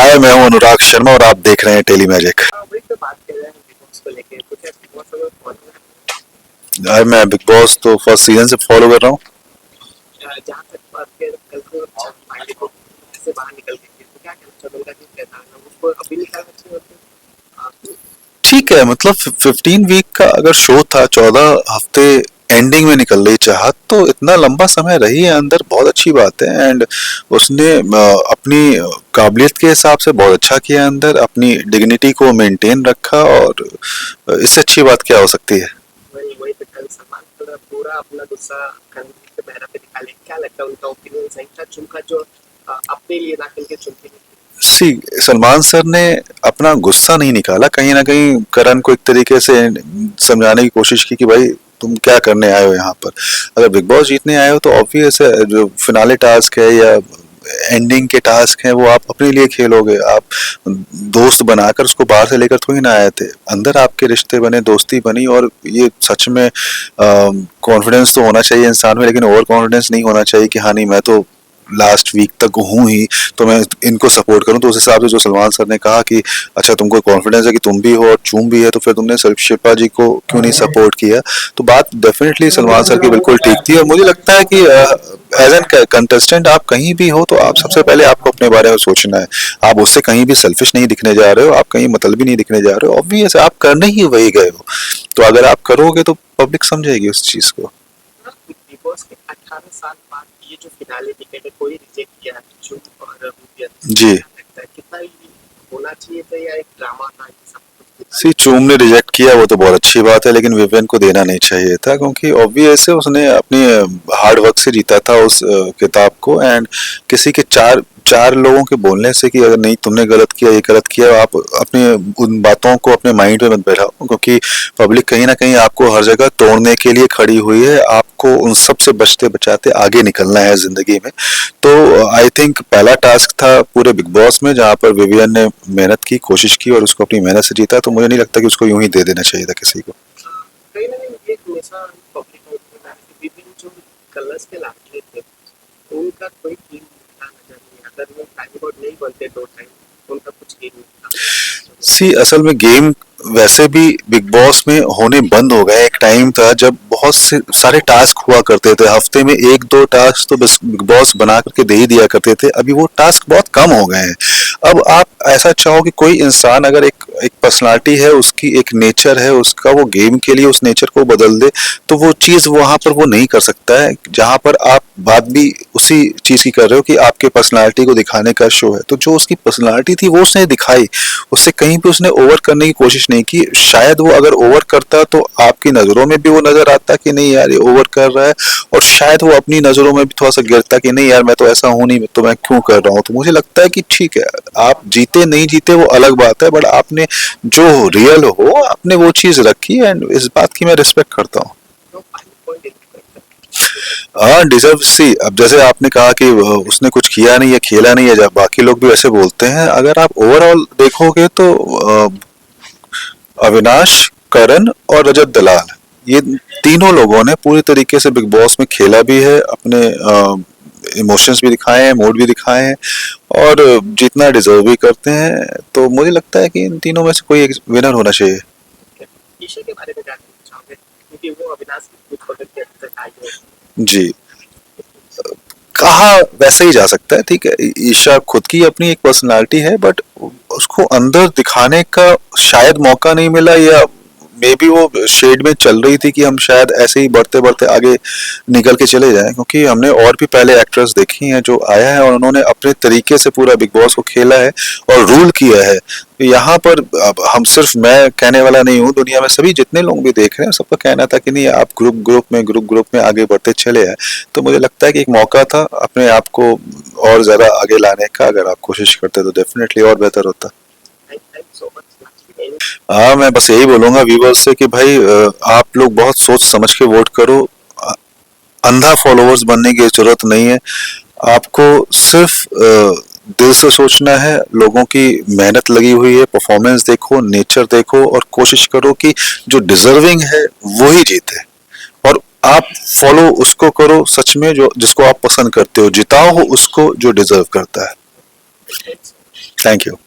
हाय, मैं हूं अनुराग शर्मा और आप देख रहे हैं टेली मैजिक। हाँ, वही तो बात कर रहे हैं बिग बॉस को लेके। तो क्या बिग बॉस अगर फॉलो यार, मैं बिग बॉस तो फर्स्ट सीजन से फॉलो कर रहा हूँ। जहाँ तक बात कर कल को पांडे को से बाहर निकल गई थी, तो क्या कहना चाहोगे? उनका जो किरदार है उसको अभी निकालना चाहिए होता। ठीक है, मतलब 15 वीक का अगर शो था, 14 हफ्ते एंडिंग में निकल रही चाहत, तो इतना लंबा समय रही है अंदर, बहुत अच्छी बात है। एंड उसने अपनी काबिलियत के हिसाब से बहुत अच्छा किया अंदर, अपनी डिग्निटी को मेंटेन रखा, और इससे अच्छी बात क्या हो सकती है। वही वही तो कल सलमान पूरा पूरा अपना गुस्सा रणवीर के बहरा पे निकाले। क्या लगता है उनका ओपिनियन सही था? चुनका जो अपने लिए ना खेल के चुनके नहीं। सी सलमान सर ने अपना गुस्सा नहीं निकाला, कहीं ना कहीं करण को एक तरीके से समझाने की कोशिश की कि भाई तुम क्या करने आए हो यहाँ पर। अगर बिग बॉस जीतने आए हो तो ऑब्वियस है, जो फिनाले टास्क है या एंडिंग के टास्क हैं वो आप अपने लिए खेलोगे। आप दोस्त बनाकर उसको बाहर से लेकर थोड़ी ना आए थे, अंदर आपके रिश्ते बने, दोस्ती बनी, और ये सच में कॉन्फिडेंस तो होना चाहिए इंसान में, लेकिन ओवर कॉन्फिडेंस नहीं होना चाहिए कि हाँ नहीं मैं तो लास्ट वीक तक हूँ ही तो मैं इनको सपोर्ट करूँ। तो उस हिसाब से जो सलमान सर ने कहा कि अच्छा तुमको कॉन्फिडेंस है कि तुम भी हो और चूम भी है, तो फिर तुमने सिर्फ शिल्पा जी को क्यों नहीं सपोर्ट किया। तो बात डेफिनेटली सलमान सर की बिल्कुल ठीक थी, और मुझे लगता है कि एज एन कंटेस्टेंट आप कहीं भी हो तो आप सबसे पहले आपको अपने बारे में सोचना है। आप उससे कहीं भी सेल्फिश नहीं दिखने जा रहे हो, आप कहीं मतलबी नहीं दिखने जा रहे हो, ऑब्वियस आप करने ही वही गए हो। तो अगर आप करोगे तो पब्लिक समझेगी उस चीज को। बिग बॉस के 18 साल बाद ये जो फिनाले टिकट है कोई रिजेक्ट किया है, चुन और विवियन। जी। क्या लगता है कितना ये होना चाहिए था या एक ड्रामा था ये सब कुछ दिखाया? सी चूम ने रिजेक्ट किया वो तो बहुत अच्छी बात है, लेकिन विवियन को देना नहीं चाहिए था, क्योंकि ऑब्वियस है उसने अपनी हार्ड वर्क से जीता था उस किताब को। एंड किसी के चार चार लोगों के बोलने से कि अगर नहीं तुमने गलत किया, ये गलत किया, आप अपने उन बातों को अपने माइंड में मत बैठाओ, क्योंकि पब्लिक कहीं ना कहीं आपको हर जगह तोड़ने के लिए खड़ी हुई है। आपको उन सब से बचते बचाते आगे निकलना है जिंदगी में। तो आई थिंक पहला टास्क था पूरे बिग बॉस में जहां पर विवियन ने मेहनत की, कोशिश की और उसको अपनी मेहनत से जीता, तो मुझे नहीं लगता कि उसको यूं ही दे देना चाहिए था किसी को। कहीं ना कहीं ये हमेशा पब्लिक में होता है कि विभिन्न जो कलर्स के लाडले थे उनका कोई टीम नजर नहीं आता। अगर वो टाइम आउट नहीं बनते दो टाइम उनका कुछ गेम नहीं था। सी असल में गेम वैसे भी बिग बॉस में होने बंद हो गए। एक टाइम था जब बहुत से सारे टास्क हुआ करते थे, हफ्ते में एक दो टास्क तो बस बिग बॉस बना करके दे ही दिया करते थे। अभी वो टास्क बहुत कम हो गए हैं। अब आप ऐसा चाहो कि कोई इंसान अगर एक एक पर्सनालिटी है, उसकी एक नेचर है उसका, वो गेम के लिए उस नेचर को बदल दे, तो वो चीज वहां पर वो नहीं कर सकता है। जहां पर आप बात भी उसी चीज की कर रहे हो कि आपके पर्सनालिटी को दिखाने का शो है, तो जो उसकी पर्सनालिटी थी वो उसने दिखाई, उससे कहीं भी उसने ओवर करने की कोशिश नहीं की। शायद वो अगर ओवर करता तो आपकी नजरों में भी वो नजर आता कि नहीं यार ये ओवर कर रहा है, और शायद वो अपनी नजरों में भी थोड़ा सा गिरता कि नहीं यार मैं तो ऐसा हूं नहीं, तो मैं क्यों कर रहा हूं। तो मुझे लगता है कि ठीक है, आप जीते नहीं जीते वो अलग बात है, बट आपने जो रियल हो आपने वो चीज रखी, एंड इस बात की मैं रिस्पेक्ट करता हूँ। तो फाइनल पॉइंट हाँ डिजर्व सी। अब जैसे आपने कहा कि उसने कुछ किया नहीं है, खेला नहीं है, जब बाकी लोग भी ऐसे बोलते हैं, अगर आप ओवरऑल देखोगे तो अविनाश, करण और रजत दलाल, ये तीनों लोगों ने पूरी तरीके से बिग बॉस में खेला भी है, अपने इमोशंस भी दिखाए हैं, मूड भी दिखाए हैं, और जीतना डिजर्व भी करते हैं। तो मुझे लगता है कि इन तीनों में से कोई एक विनर होना चाहिए। ईशा के बारे में जानना चाहोगे क्योंकि वो अविनाश की कुछ पकड़ के अब तक आई है। जी। कहा वैसे ही जा सकता है, ठीक है, ईशा खुद की अपनी एक पर्सनालिटी है, बट उसको अंदर दिखाने का शायद मौका नहीं मिला, या मे बी वो शेड में चल रही थी कि हम शायद ऐसे ही बढ़ते बढ़ते आगे निकल के चले जाएं, क्योंकि हमने और भी पहले एक्ट्रेस देखी हैं जो आया है और उन्होंने अपने तरीके से पूरा बिग बॉस को खेला है और रूल किया है। यहाँ पर अब हम सिर्फ मैं कहने वाला नहीं हूँ, दुनिया में सभी जितने लोग भी देख रहे हैं सबका कहना था कि नहीं आप ग्रुप में आगे बढ़ते चले आए। तो मुझे लगता है कि एक मौका था अपने आप को और ज्यादा आगे लाने का, अगर आप कोशिश करते तो डेफिनेटली और बेहतर होता। Thank so much. हाँ, मैं बस यही बोलूंगा व्यूवर्स से कि भाई आप लोग बहुत सोच समझ के वोट करो। अंधा फॉलोअर्स बनने की जरूरत नहीं है, आपको सिर्फ दिल से सोचना है। लोगों की मेहनत लगी हुई है, परफॉर्मेंस देखो, नेचर देखो, और कोशिश करो कि जो डिजर्विंग है वो ही जीते, और आप फॉलो उसको करो सच में जो जिसको आप पसंद करते हो, जिताओ हो उसको जो डिजर्व करता है। Thank you.